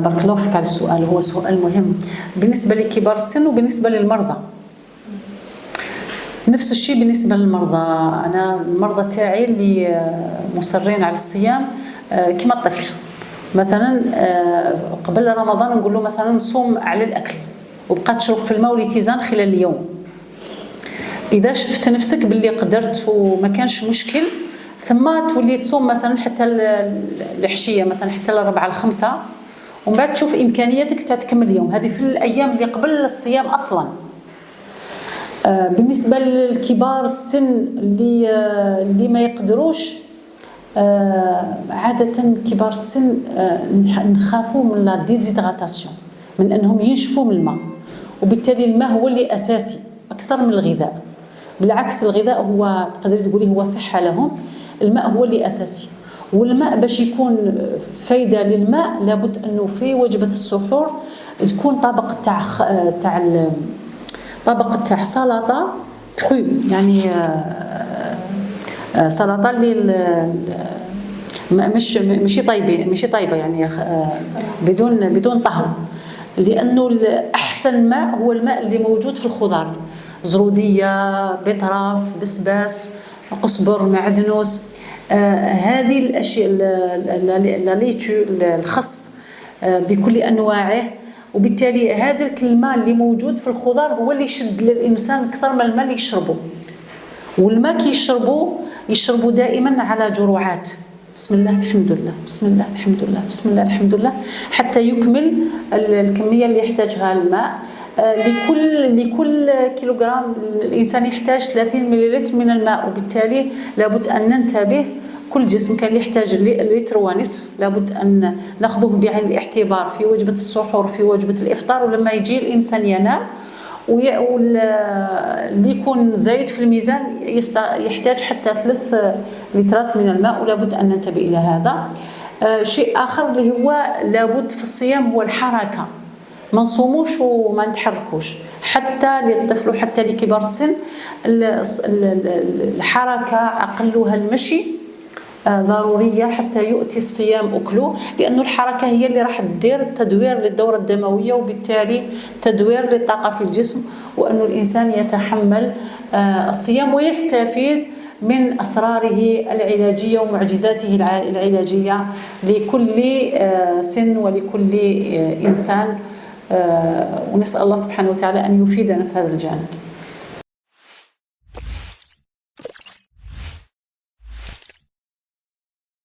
بارك الله فيك على السؤال، هو سؤال مهم بالنسبة لكبار السن وبالنسبة للمرضى. نفس الشيء بالنسبة للمرضى. أنا المرضى تاعي اللي مصرين على الصيام كما الطفل مثلا، قبل رمضان نقول له مثلا صوم على الأكل وبقى تشرب في الماء والاتزان خلال اليوم. إذا شفت نفسك باللي قدرت وما كانش مشكل، ثم تولي تصوم مثلا حتى العشية مثلا حتى ل4 ل5، ومن بعد تشوف إمكانياتك تكمل اليوم. هذه في الأيام اللي قبل الصيام أصلا. بالنسبة للكبار السن اللي ما يقدروش، عادة كبار السن نخافوا من لا ديزيدغاتاسيون، من أنهم ينشفوا من الماء، وبالتالي الماء هو اللي أساسي أكثر من الغذاء. بالعكس الغذاء هو تقدري تقولي هو صحة لهم، الماء هو اللي أساسي. والماء باش يكون فايدة للماء لابد أنه في وجبة السحور تكون طبق تاع سلطة كرو، يعني سلطة اللي ماشي طيبة يعني بدون طهو، لأنه أحسن ماء هو الماء اللي موجود في الخضار، زرودية، بطراف، بسباس، قزبر، معدنوس، هذه الأشياء، الخس بكل أنواعه. وبالتالي هذا الماء اللي موجود في الخضار هو اللي يشد للإنسان أكثر من الماء اللي يشربه. والماء كي يشربوا دائما على جرعات، بسم الله الحمد لله، بسم الله الحمد لله، بسم الله الحمد لله، حتى يكمل الكمية اللي يحتاجها الماء. لكل كيلوغرام الإنسان يحتاج 30 مليلتر من الماء، وبالتالي لابد أن ننتبه. كل جسم كان يحتاج لتر ونصف، لابد أن نأخذه بعين الاعتبار في وجبة السحور في وجبة الإفطار. ولما يجي الإنسان ينام واللي يكون زايد في الميزان يحتاج حتى 3 لترات من الماء، ولابد أن ننتبه إلى هذا. شيء آخر اللي هو لابد في الصيام هو الحركة، ما نصوموش وما نتحركوش، حتى للطفل وحتى لكبار السن. الحركة أقلها المشي ضرورية حتى يؤتي الصيام أكله، لأن الحركة هي اللي راح تدير التدوير للدورة الدموية، وبالتالي تدوير للطاقة في الجسم، وأن الإنسان يتحمل الصيام ويستفيد من أسراره العلاجية ومعجزاته العلاجية لكل سن ولكل إنسان. ونسأل الله سبحانه وتعالى أن يفيدنا في هذا الجانب.